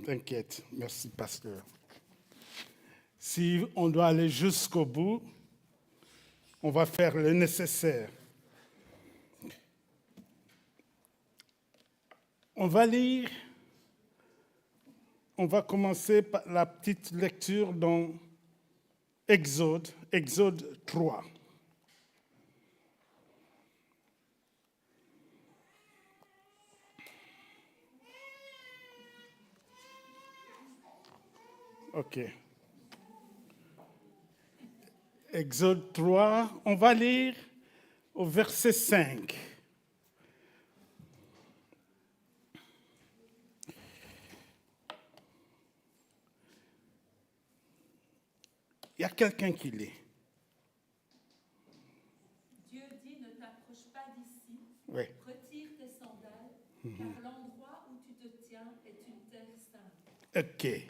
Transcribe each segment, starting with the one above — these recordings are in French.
T'inquiète. Merci, pasteur. Si on doit aller jusqu'au bout, on va faire le nécessaire. On va lire, on va commencer par la petite lecture dans Exode 3. OK. Exode 3, on va lire au verset 5. Il y a quelqu'un qui lit. Dieu dit, ne t'approche pas d'ici, Oui. retire tes sandales, car l'endroit où tu te tiens est une terre sainte. OK.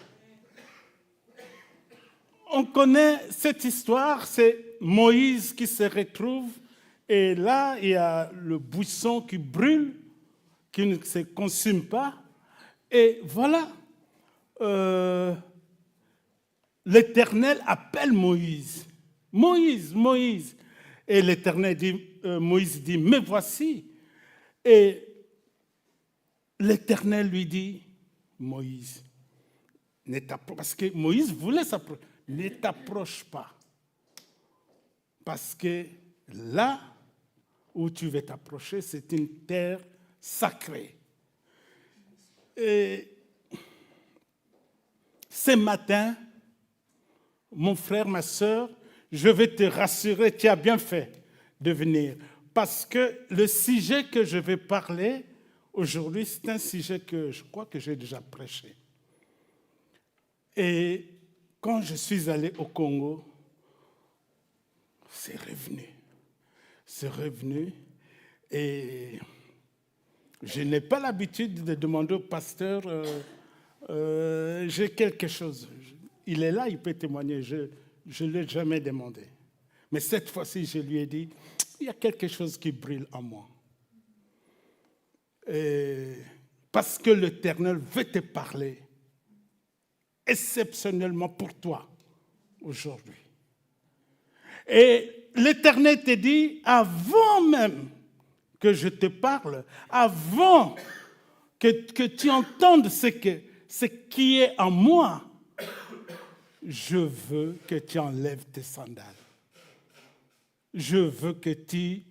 On connaît cette histoire, c'est Moïse qui se retrouve, et là, il y a le buisson qui brûle, qui ne se consume pas, et voilà, l'Éternel appelle Moïse. Moïse, Moïse. Et l'Éternel dit, Moïse dit, me voici. Et l'Éternel lui dit, Moïse, parce que Moïse voulait s'approcher, ne t'approche pas. Parce que là où tu vas t'approcher, c'est une terre sacrée. Et ce matin, mon frère, ma soeur, je vais te rassurer, tu as bien fait de venir. Parce que le sujet que je vais parler aujourd'hui, c'est un sujet que je crois que j'ai déjà prêché. Et quand je suis allé au Congo, c'est revenu. C'est revenu. Et je n'ai pas l'habitude de demander au pasteur, j'ai quelque chose. Il est là, il peut témoigner. Je ne l'ai jamais demandé. Mais cette fois-ci, je lui ai dit, il y a quelque chose qui brûle en moi. Et parce que l'Éternel veut te parler exceptionnellement pour toi aujourd'hui. Et l'Éternel te dit, avant même que je te parle, avant que tu entendes ce qui est en moi, je veux que tu enlèves tes sandales. Je veux que tu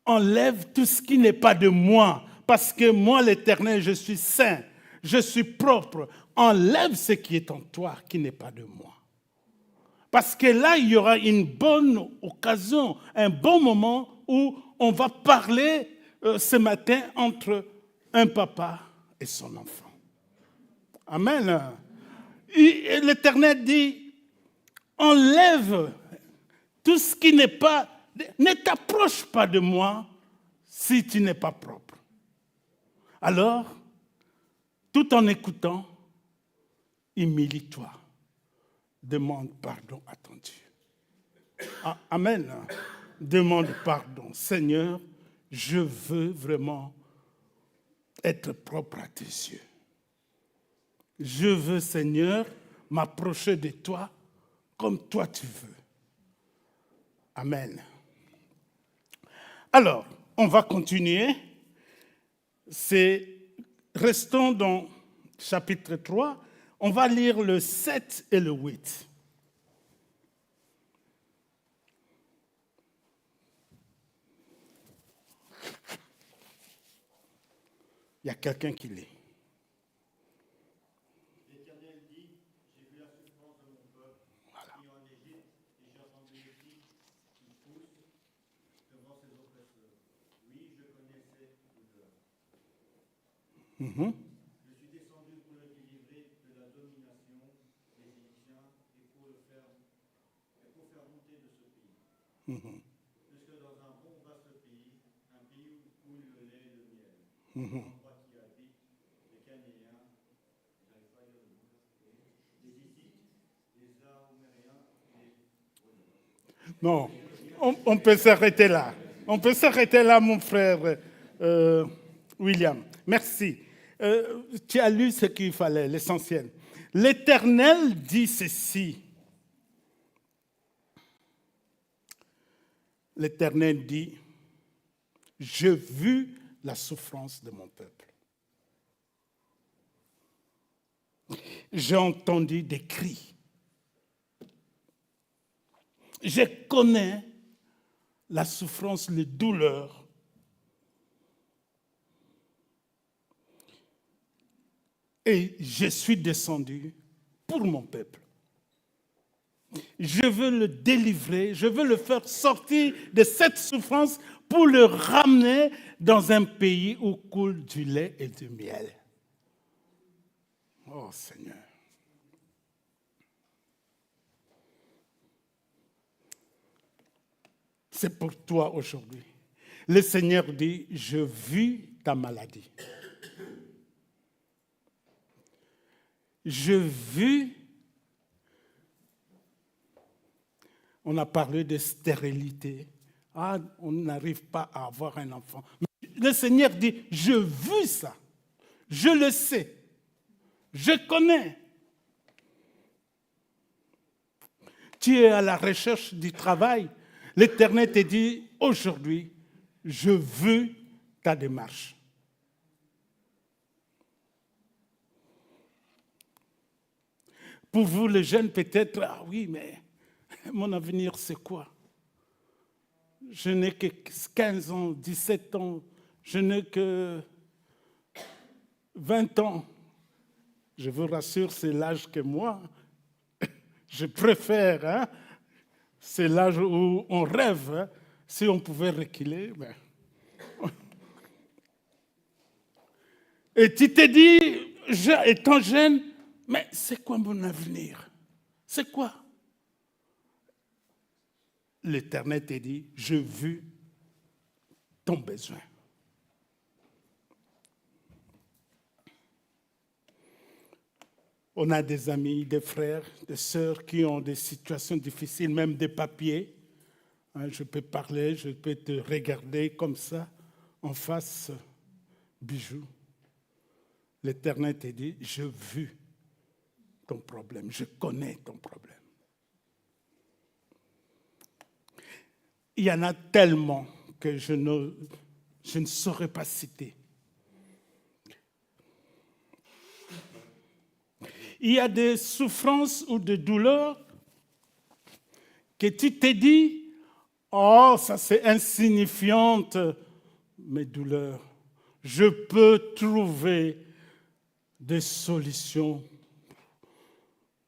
enlèves tout ce qui n'est pas de moi. Parce que moi, l'Éternel, je suis saint, je suis propre. Enlève ce qui est en toi, qui n'est pas de moi. Parce que là, il y aura une bonne occasion, un bon moment où on va parler ce matin entre un papa et son enfant. Amen. Et l'Éternel dit, enlève tout ce qui n'est pas, ne t'approche pas de moi si tu n'es pas propre. Alors, tout en écoutant, humilie-toi. Demande pardon à ton Dieu. Amen. Demande pardon. Seigneur, je veux vraiment être propre à tes yeux. Je veux, Seigneur, m'approcher de toi comme toi tu veux. Amen. Alors, on va continuer. Restons dans chapitre 3. On va lire le 7 et le 8. Il y a quelqu'un qui lit. L'Éternel dit, j'ai vu la souffrance de mon peuple qui est en Égypte, et j'ai entendu les cris qui poussent devant ses oppresseurs. Oui, je connaissais le douleur. Je suis descendu pour le délivrer de la domination des Égyptiens et pour faire monter de ce pays. Puisque dans un bon vaste pays, un pays où coule le lait et le miel, endroit qui habite les Canéens, j'arrive pas à dire le mot, les Hittites, les Aramériens et les Non, on peut s'arrêter là. On peut s'arrêter là, mon frère William. Merci. Tu as lu ce qu'il fallait, l'essentiel. L'Éternel dit ceci. L'Éternel dit, j'ai vu la souffrance de mon peuple. J'ai entendu des cris. Je connais la souffrance, les douleurs. Et je suis descendu pour mon peuple. Je veux le délivrer, je veux le faire sortir de cette souffrance pour le ramener dans un pays où coule du lait et du miel. Oh Seigneur. C'est pour toi aujourd'hui. Le Seigneur dit, je vis ta maladie. Je vis. On a parlé de stérilité. Ah, on n'arrive pas à avoir un enfant. Mais le Seigneur dit, je vis ça. Je le sais. Je connais. Tu es à la recherche du travail. L'Éternel te dit, aujourd'hui, je veux ta démarche. Pour vous, les jeunes, peut-être, ah oui, mais mon avenir, c'est quoi? Je n'ai que 15 ans, 17 ans, je n'ai que 20 ans. Je vous rassure, c'est l'âge que moi, je préfère. Hein? C'est l'âge où on rêve. Hein? Si on pouvait reculer, ben. Et tu te dis, étant jeune, mais c'est quoi mon avenir? C'est quoi? L'Éternel te dit, je veux ton besoin. On a des amis, des frères, des sœurs qui ont des situations difficiles, même des papiers. Je peux parler, je peux te regarder comme ça, en face, bijou. L'Éternel te dit, je veux ton problème, je connais ton problème. Il y en a tellement que je ne saurais pas citer. Il y a des souffrances ou des douleurs que tu te dis, oh, ça c'est insignifiante, mes douleurs. Je peux trouver des solutions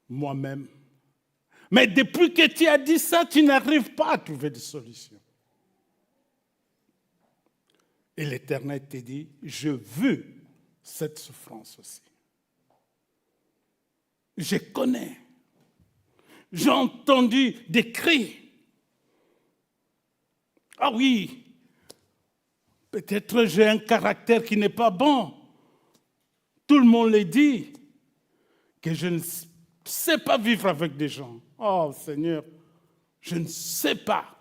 moi-même. Mais depuis que tu as dit ça, tu n'arrives pas à trouver de solution. Et l'Éternel te dit, je veux cette souffrance aussi. Je connais. J'ai entendu des cris. Ah oui, peut-être j'ai un caractère qui n'est pas bon. Tout le monde le dit, que je ne sais pas vivre avec des gens. Oh Seigneur, je ne sais pas.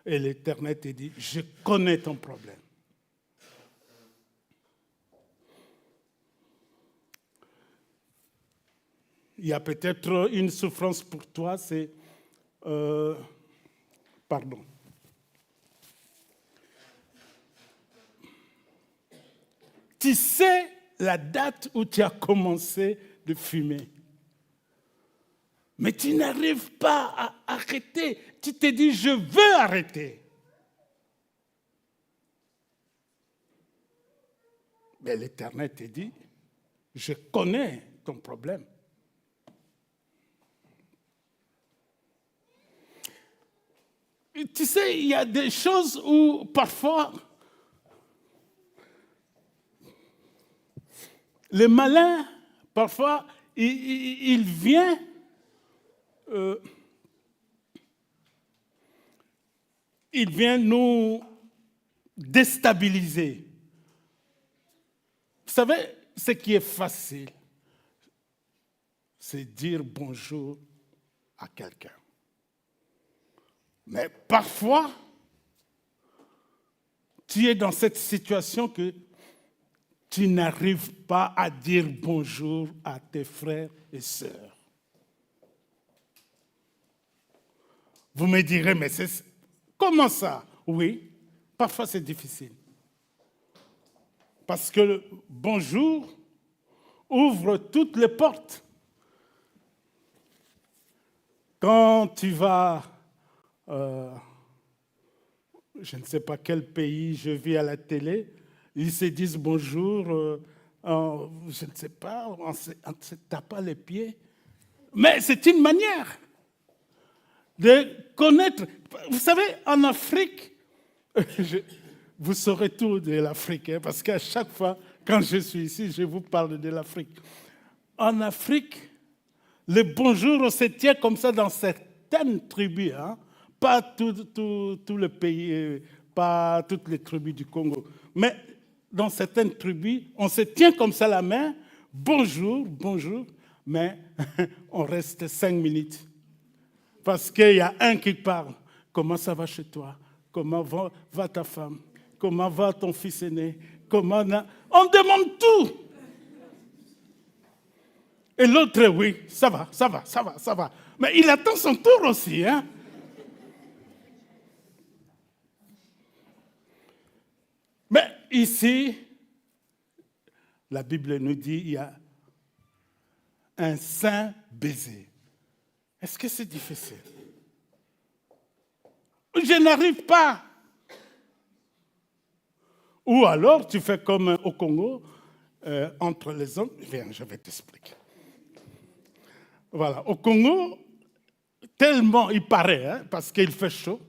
Et l'Éternel te dit, je connais ton problème. Il y a peut-être une souffrance pour toi, c'est... pardon. Tu sais la date où tu as commencé de fumer. Mais tu n'arrives pas à arrêter. Tu te dis, je veux arrêter. Mais l'Éternel te dit, je connais ton problème. Et tu sais, il y a des choses où parfois, le malin, parfois, il vient nous déstabiliser. Vous savez, ce qui est facile, c'est dire bonjour à quelqu'un. Mais parfois, tu es dans cette situation que tu n'arrives pas à dire bonjour à tes frères et sœurs. Vous me direz, mais comment ça? Oui, parfois c'est difficile. Parce que le bonjour ouvre toutes les portes. Quand tu vas, je ne sais pas quel pays je vis à la télé, ils se disent bonjour, je ne sais pas, on ne se tape pas les pieds. Mais c'est une manière de connaître. Vous savez, en Afrique, vous saurez tout de l'Afrique, hein, parce qu'à chaque fois, quand je suis ici, je vous parle de l'Afrique. En Afrique, le bonjour, on se tient comme ça dans certaines tribus, hein, pas tout le pays, pas toutes les tribus du Congo, mais dans certaines tribus, on se tient comme ça la main, bonjour, bonjour, mais on reste 5 minutes. Parce qu'il y a un qui parle. Comment ça va chez toi? Comment va ta femme? Comment va ton fils aîné? On demande tout. Et l'autre, oui, ça va. Mais il attend son tour aussi, hein? Mais ici, la Bible nous dit il y a un saint baiser. Est-ce que c'est difficile? Je n'arrive pas. Ou alors, tu fais comme au Congo, entre les hommes. Viens, je vais t'expliquer. Voilà, au Congo, tellement il paraît, hein, parce qu'il fait chaud,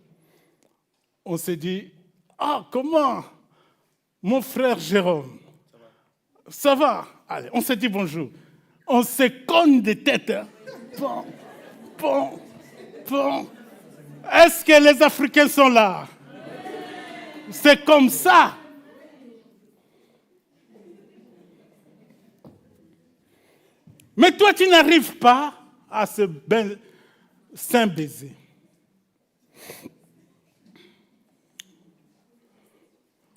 on s'est dit, comment mon frère Jérôme, ça va? Allez, on s'est dit bonjour. On se cogne des têtes. Hein. Bon. Est-ce que les Africains sont là? C'est comme ça. Mais toi, tu n'arrives pas à ce saint baiser.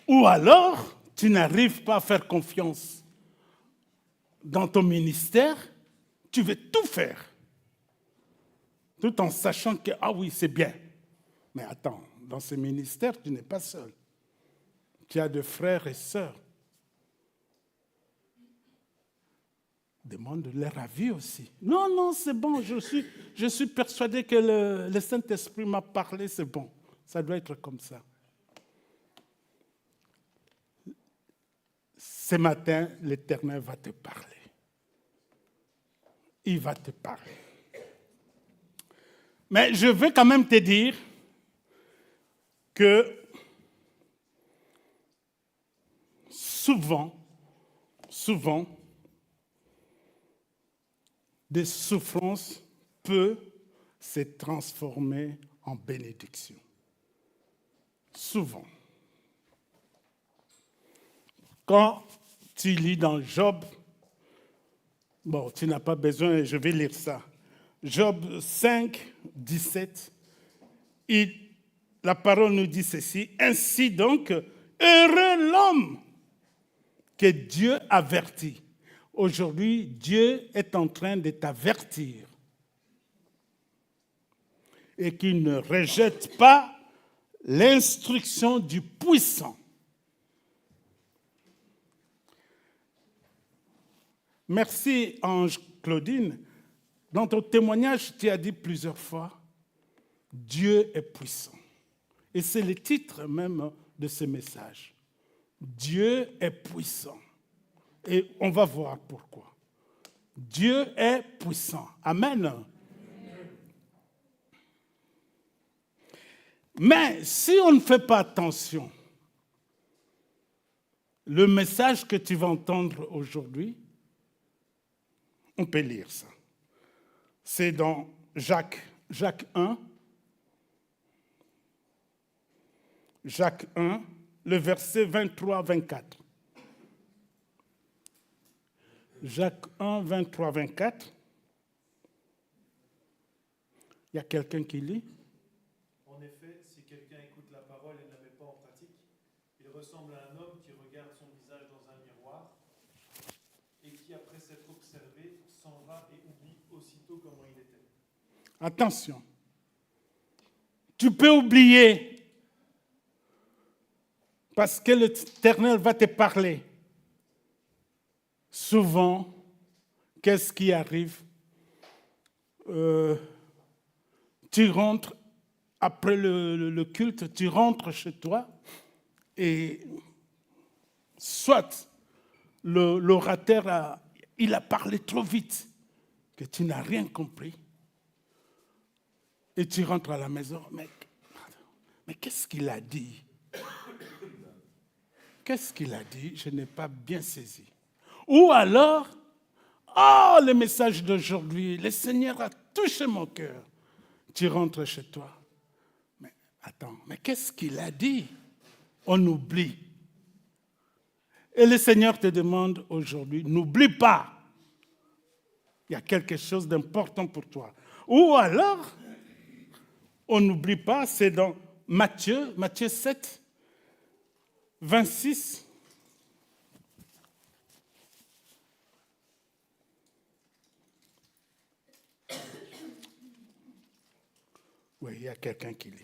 Ou alors, tu n'arrives pas à faire confiance dans ton ministère, tu veux tout faire. Tout en sachant que, oui, c'est bien. Mais attends, dans ce ministère, tu n'es pas seul. Tu as des frères et sœurs. Demande leur avis aussi. Non, c'est bon, je suis persuadé que le Saint-Esprit m'a parlé, c'est bon. Ça doit être comme ça. Ce matin, l'Éternel va te parler. Il va te parler. Mais je veux quand même te dire que souvent, des souffrances peuvent se transformer en bénédiction. Souvent. Quand tu lis dans Job, tu n'as pas besoin, je vais lire ça. Job 5, 17, la parole nous dit ceci. Ainsi donc, heureux l'homme que Dieu avertit. Aujourd'hui, Dieu est en train de t'avertir et qu'il ne rejette pas l'instruction du puissant. Merci, Ange Claudine. Dans ton témoignage, tu as dit plusieurs fois, Dieu est puissant. Et c'est le titre même de ce message. Dieu est puissant. Et on va voir pourquoi. Dieu est puissant. Amen. Mais si on ne fait pas attention, le message que tu vas entendre aujourd'hui, on peut lire ça. C'est dans Jacques 1. Jacques 1, le verset 23-24. Jacques 1, 23-24. Il y a quelqu'un qui lit? En effet, si quelqu'un écoute la parole et ne la met pas en pratique, il ressemble à un homme qui regarde son visage dans un miroir, tout comment il était. Attention. Tu peux oublier parce que l'Éternel va te parler. Souvent, qu'est-ce qui arrive? Tu rentres après le culte, tu rentres chez toi et soit l'orateur il a parlé trop vite que tu n'as rien compris et tu rentres à la maison, mais qu'est-ce qu'il a dit? Qu'est-ce qu'il a dit? Je n'ai pas bien saisi. Ou alors, oh, le message d'aujourd'hui, le Seigneur a touché mon cœur. Tu rentres chez toi. Mais attends, mais qu'est-ce qu'il a dit? On oublie. Et le Seigneur te demande aujourd'hui, n'oublie pas. Il y a quelque chose d'important pour toi. Ou alors, on n'oublie pas, c'est dans Matthieu 7, 26. Oui, il y a quelqu'un qui lit.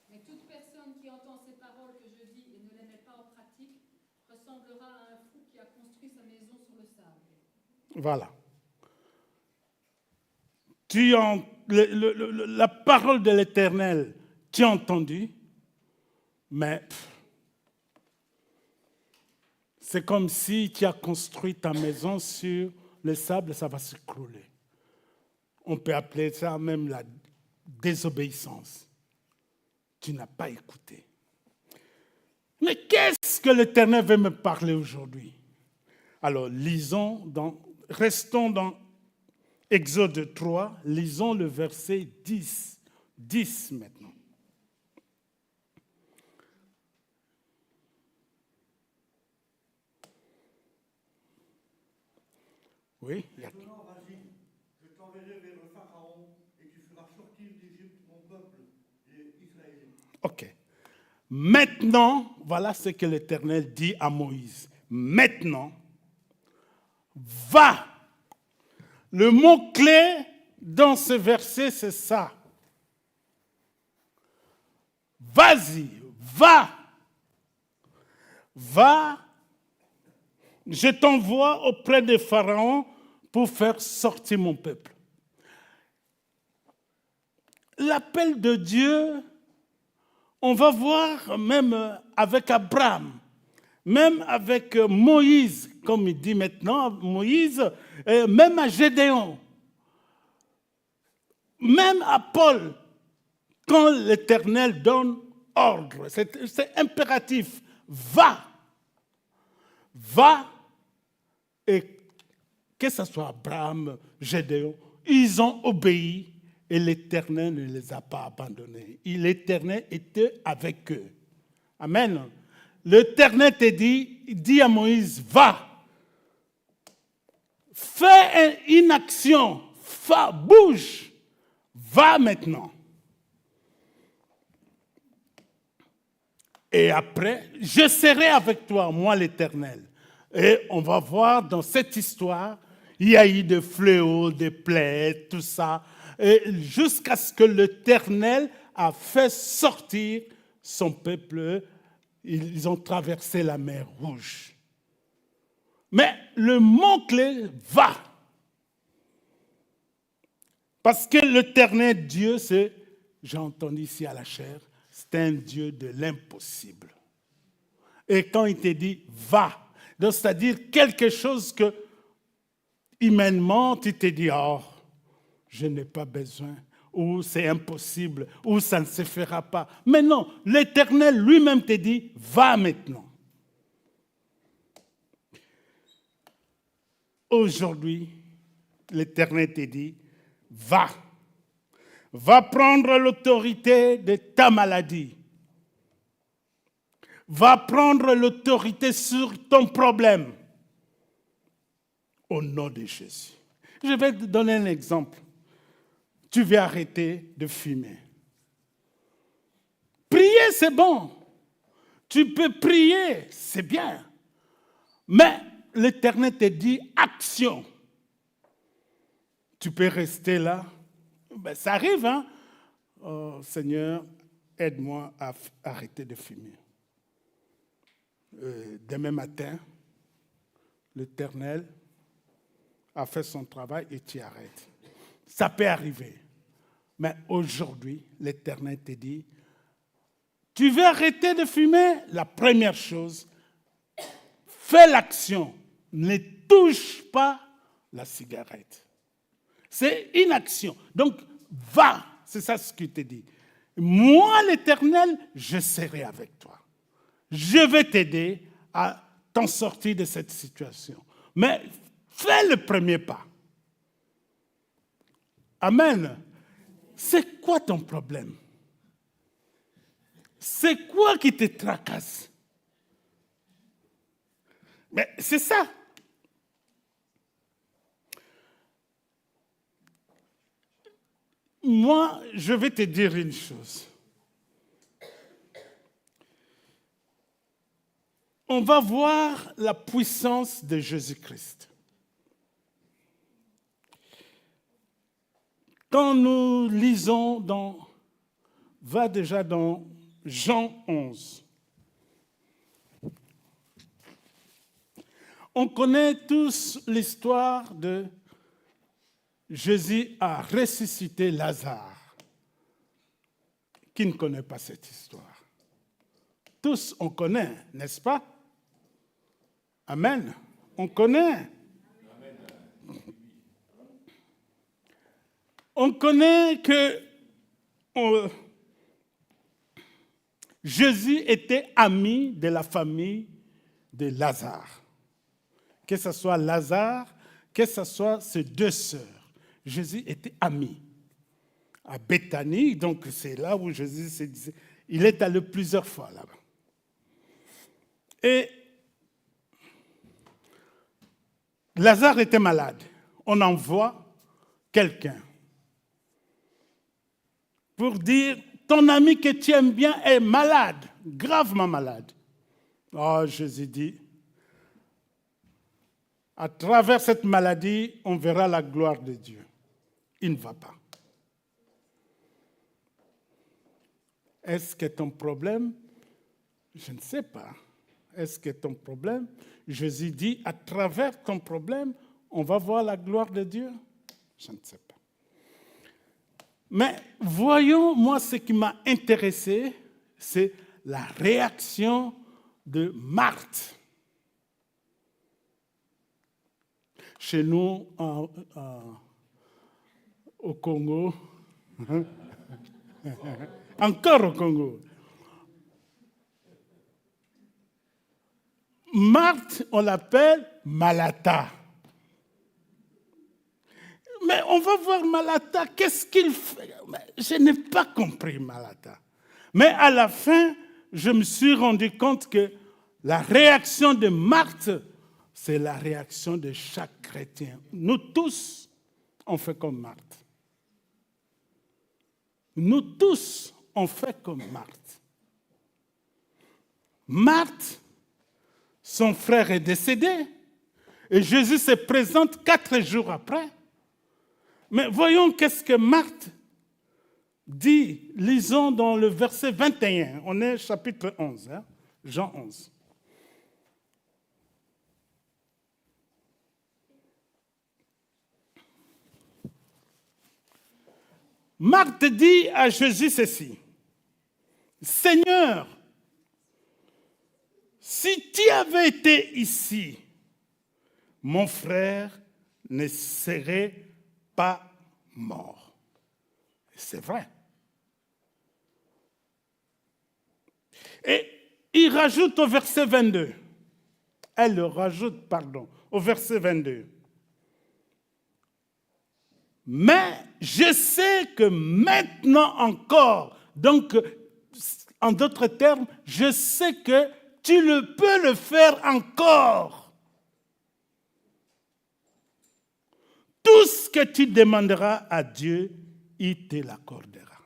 Mais toute personne qui entend ces paroles que je dis et ne les met pas en pratique ressemblera à un fou qui a construit sa maison sur le sable. Voilà. La parole de l'Éternel, tu as entendu, mais c'est comme si tu as construit ta maison sur le sable, ça va s'écrouler. On peut appeler ça même la désobéissance. Tu n'as pas écouté. Mais qu'est-ce que l'Éternel veut me parler aujourd'hui? Alors, restons dans Exode 3, lisons le verset 10. 10 maintenant. Oui, il y a... Maintenant, vas-y, je t'enverrai vers le Pharaon et tu feras sortir d'Égypte mon peuple, les Israéliens. OK. Maintenant, voilà ce que l'Éternel dit à Moïse. Maintenant, va. Le mot-clé dans ce verset, c'est ça. Vas-y, va. Va. Je t'envoie auprès de Pharaon pour faire sortir mon peuple. L'appel de Dieu, on va voir même avec Abraham, même avec Moïse, comme il dit maintenant, Moïse, même à Gédéon, même à Paul, quand l'Éternel donne ordre, c'est impératif, va. Va, et que ce soit Abraham, Gédéon, ils ont obéi et l'Éternel ne les a pas abandonnés. L'Éternel était avec eux. Amen. L'Éternel te dit à Moïse, va. Fais une action, bouge, va maintenant. Et après, je serai avec toi, moi l'Éternel. Et on va voir dans cette histoire, il y a eu des fléaux, des plaies, tout ça, jusqu'à ce que l'Éternel a fait sortir son peuple. Ils ont traversé la mer Rouge. Mais le mot-clé va. Parce que l'Éternel Dieu, j'ai entendu ici à la chair, c'est un Dieu de l'impossible. Et quand il te dit va, donc c'est-à-dire quelque chose que humainement tu te dis oh, je n'ai pas besoin, ou c'est impossible, ou ça ne se fera pas. Mais non, l'Éternel lui-même te dit va maintenant. Aujourd'hui, l'Éternel te dit va. Va prendre l'autorité de ta maladie. Va prendre l'autorité sur ton problème. Au nom de Jésus. Je vais te donner un exemple. Tu veux arrêter de fumer. Prier, c'est bon. Tu peux prier, c'est bien. Mais l'Éternel te dit action, tu peux rester là. Ben, ça arrive, hein? Oh, Seigneur, aide-moi à arrêter de fumer. Demain matin, l'Éternel a fait son travail et tu arrêtes. Ça peut arriver. Mais aujourd'hui, l'Éternel te dit, tu veux arrêter de fumer? La première chose, fais l'action. Ne touche pas la cigarette. C'est une action. Donc, va. C'est ça ce qu'il te dit. Moi, l'Éternel, je serai avec toi. Je vais t'aider à t'en sortir de cette situation. Mais fais le premier pas. Amen. C'est quoi ton problème? C'est quoi qui te tracasse? Mais c'est ça. Moi, je vais te dire une chose. On va voir la puissance de Jésus-Christ. Quand nous lisons va déjà dans Jean 11. On connaît tous l'histoire de Jésus a ressuscité Lazare. Qui ne connaît pas cette histoire? Tous, on connaît, n'est-ce pas? Amen. On connaît. On connaît que Jésus était ami de la famille de Lazare. Que ce soit Lazare, que ce soit ses deux sœurs. Jésus était ami. À Béthanie, donc c'est là où Jésus se disait, il est allé plusieurs fois là-bas. Et Lazare était malade. On envoie quelqu'un pour dire, ton ami que tu aimes bien est malade, gravement malade. Oh, Jésus dit, à travers cette maladie, on verra la gloire de Dieu. Il ne va pas. Est-ce que ton problème? Je ne sais pas. Est-ce que ton problème? Jésus dit, à travers ton problème, on va voir la gloire de Dieu? Je ne sais pas. Mais voyons, moi, ce qui m'a intéressé, c'est la réaction de Marthe. Chez nous, au Congo, encore au Congo, Marthe, on l'appelle Malata. Mais on va voir Malata, qu'est-ce qu'il fait? Je n'ai pas compris Malata. Mais à la fin, je me suis rendu compte que la réaction de Marthe, c'est la réaction de chaque chrétien. Nous tous, on fait comme Marthe. Nous tous, on fait comme Marthe. Marthe, son frère est décédé. Et Jésus se présente 4 jours après. Mais voyons qu'est-ce que Marthe dit. Lisons dans le verset 21. On est chapitre 11, hein? Jean 11. Marthe dit à Jésus ceci. Seigneur, si tu avais été ici, mon frère ne serait pas mort. C'est vrai. Et il rajoute au verset 22. Elle le rajoute, pardon, au verset 22. Mais je sais que maintenant encore, donc en d'autres termes, je sais que tu peux le faire encore. Tout ce que tu demanderas à Dieu, il te l'accordera.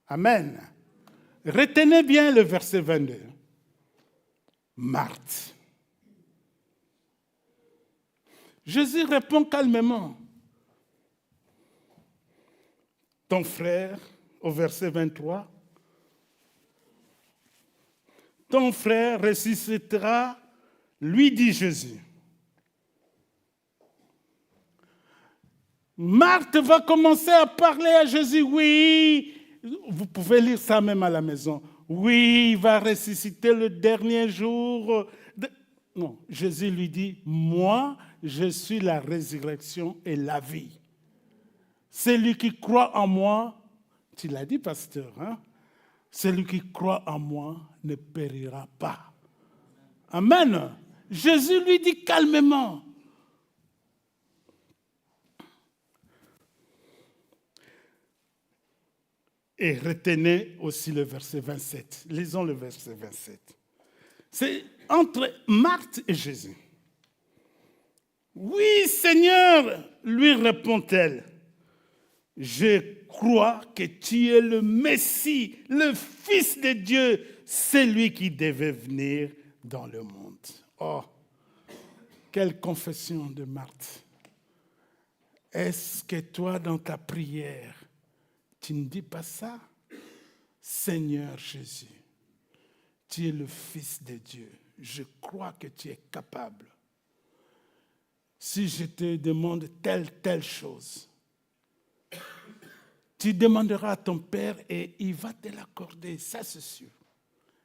Amen. Retenez bien le verset 22. Marthe. Jésus répond calmement. Ton frère, au verset 23, ton frère ressuscitera, lui dit Jésus. Marthe va commencer à parler à Jésus. Oui, vous pouvez lire ça même à la maison. Oui, il va ressusciter le dernier jour. Non, Jésus lui dit, moi, je suis la résurrection et la vie. Celui qui croit en moi, tu l'as dit, pasteur, hein? Celui qui croit en moi ne périra pas. Amen. Jésus lui dit calmement. Et retenez aussi le verset 27. Lisons le verset 27. C'est entre Marthe et Jésus. Oui, Seigneur, lui répond-elle. Je crois que tu es le Messie, le Fils de Dieu, celui qui devait venir dans le monde. Oh, quelle confession de Marthe. Est-ce que toi, dans ta prière, tu ne dis pas ça? Seigneur Jésus, tu es le Fils de Dieu. Je crois que tu es capable. Si je te demande telle chose, tu demanderas à ton Père et il va te l'accorder, ça c'est sûr.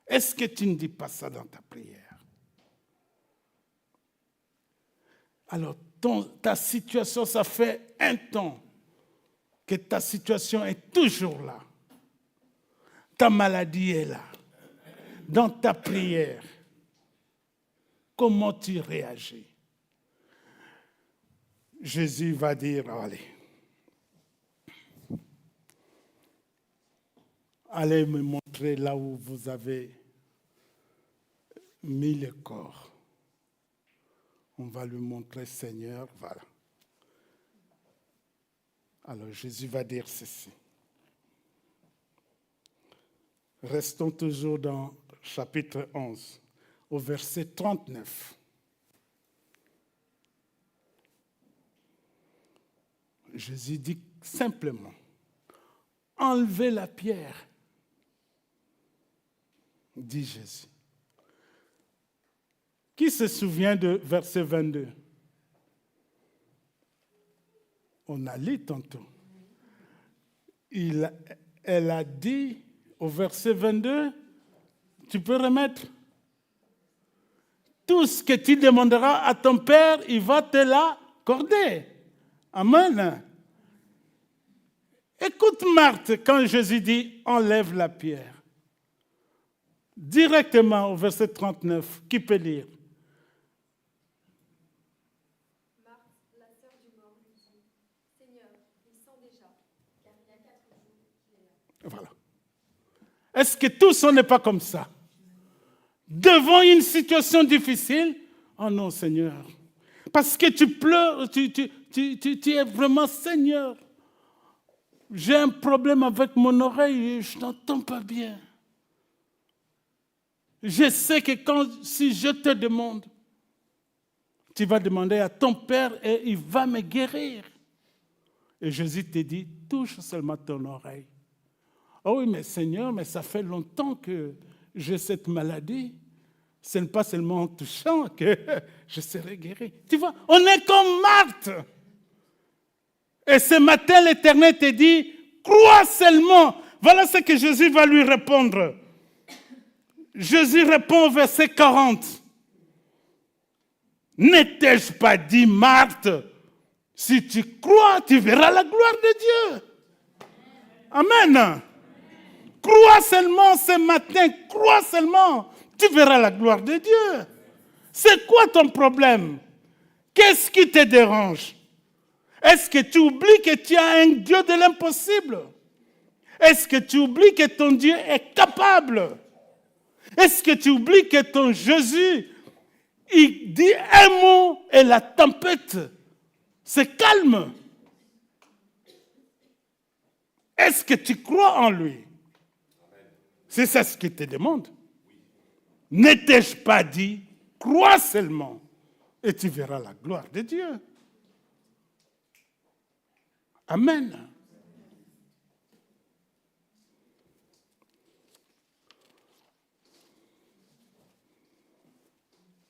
Est-ce que tu ne dis pas ça dans ta prière? Alors, ta situation, ça fait un temps que ta situation est toujours là. Ta maladie est là. Dans ta prière, comment tu réagis? Jésus va dire, allez me montrer là où vous avez mis le corps. On va lui montrer, Seigneur, voilà. Alors Jésus va dire ceci. Restons toujours dans chapitre 11, au verset 39. Jésus dit simplement, enlevez la pierre, dit Jésus. Qui se souvient de verset 22? On a lu tantôt. Elle a dit au verset 22, tu peux remettre? Tout ce que tu demanderas à ton Père, il va te l'accorder. Amen. Écoute Marthe quand Jésus dit enlève la pierre. Directement au verset 39, qui peut lire? Marthe, la sœur du mort, lui dit, Seigneur, il sent déjà, car il y a 4 jours qu'il est là. Voilà. Est-ce que tout ça n'est pas comme ça? Devant une situation difficile, oh non Seigneur, parce que tu pleures, tu es vraiment Seigneur. J'ai un problème avec mon oreille et je n'entends pas bien. Je sais que si je te demande, tu vas demander à ton Père et il va me guérir. Et Jésus te dit, touche seulement ton oreille. Oh oui, mais Seigneur, mais ça fait longtemps que j'ai cette maladie. Ce n'est pas seulement en touchant que je serai guéri. Tu vois, on est comme Marthe. Et ce matin, l'Éternel te dit, crois seulement. Voilà ce que Jésus va lui répondre. Jésus répond au verset 40. N'ai-je pas dit, Marthe, si tu crois, tu verras la gloire de Dieu. Amen. Crois seulement ce matin, crois seulement, tu verras la gloire de Dieu. C'est quoi ton problème? Qu'est-ce qui te dérange? Est-ce que tu oublies que tu as un Dieu de l'impossible? Est-ce que tu oublies que ton Dieu est capable? Est-ce que tu oublies que ton Jésus, il dit un mot et la tempête se calme? Est-ce que tu crois en lui? C'est ça ce qu'il te demande. N'ai-je pas dit, crois seulement et tu verras la gloire de Dieu. Amen.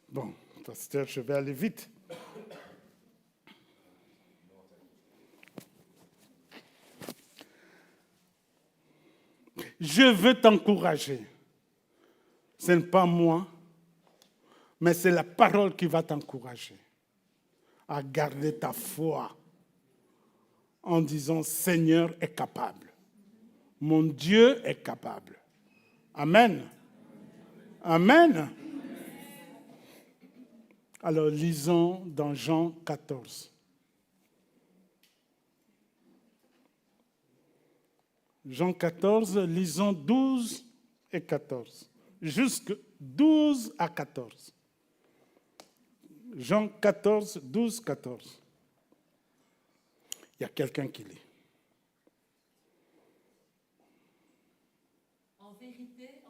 Bon, pasteur, je vais aller vite. Je veux t'encourager. Ce n'est pas moi, mais c'est la parole qui va t'encourager à garder ta foi en disant Seigneur est capable. Mon Dieu est capable. Amen. Amen. Alors lisons dans Jean 14. Jean 14, lisons 12 et 14. Jusque 12 à 14. Jean 14, 12, 14. Il y a quelqu'un qui lit. En vérité,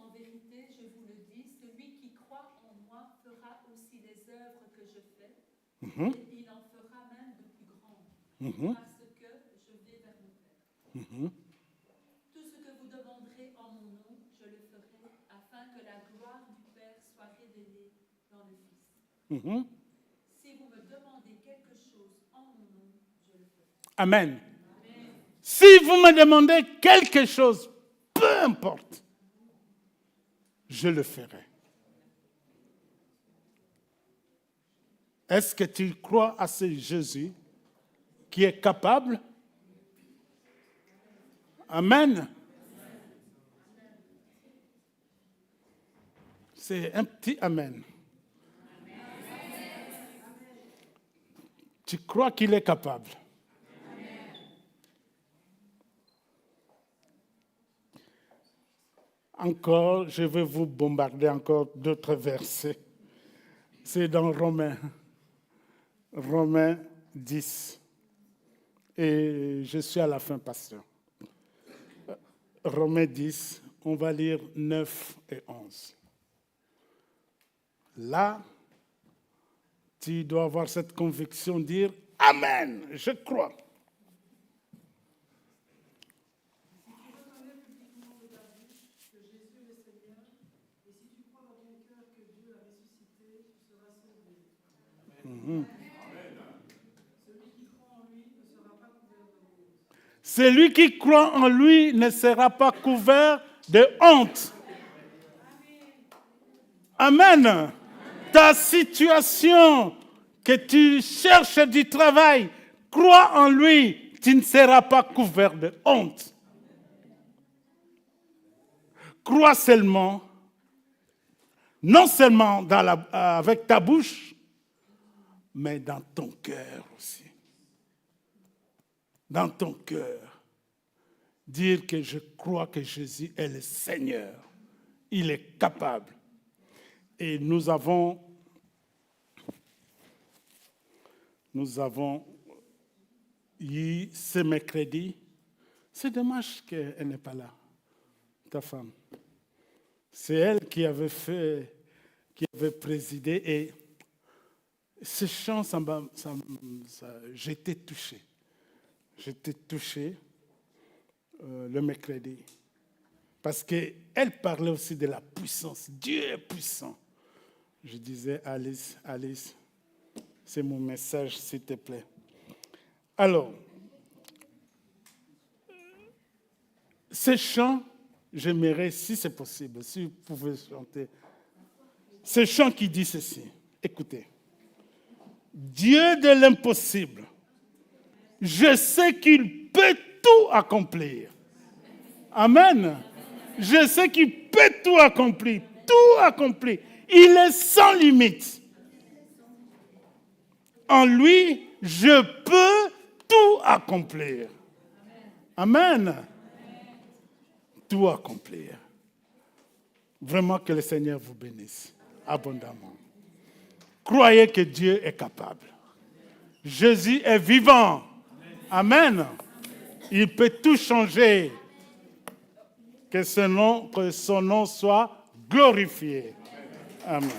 je vous le dis, celui qui croit en moi fera aussi les œuvres que je fais, et il en fera même de plus grandes, parce que je vais vers mon Père. Tout ce que vous demanderez en mon nom, je le ferai, afin que la gloire du Père soit révélée dans le Fils. Si vous me demandez quelque chose en mon nom, je le ferai. Amen. Si vous me demandez quelque chose, peu importe, je le ferai. Est-ce que tu crois à ce Jésus qui est capable? Amen. C'est un petit amen. Tu crois qu'il est capable? Encore, je vais vous bombarder encore d'autres versets. C'est dans Romains 10. Et je suis à la fin, pasteur. Romains 10, on va lire 9 et 11. Là, tu dois avoir cette conviction, dire « Amen, je crois ». Celui qui croit en lui ne sera pas couvert de honte. Amen. Ta situation, que tu cherches du travail, crois en lui, tu ne seras pas couvert de honte. Crois seulement, non seulement avec ta bouche, mais dans ton cœur aussi. Dans ton cœur. Dire que je crois que Jésus est le Seigneur. Il est capable. Et nous avons eu ce mercredi. C'est dommage qu'elle n'est pas là, ta femme. C'est elle qui avait présidé. Et ce chant, j'étais touché. J'étais touché le mercredi. Parce qu'elle parlait aussi de la puissance. Dieu est puissant. Je disais, Alice, c'est mon message, s'il te plaît. Alors, ce chant, j'aimerais, si c'est possible, si vous pouvez chanter, ce chant qui dit ceci. Écoutez. Dieu de l'impossible, je sais qu'il peut tout accomplir. Amen. Je sais qu'il peut tout accomplir. Tout accomplir. Il est sans limite. En lui, je peux tout accomplir. Amen. Tout accomplir. Vraiment que le Seigneur vous bénisse abondamment. Croyez que Dieu est capable. Jésus est vivant. Amen. Il peut tout changer. Que son nom soit glorifié. Amen.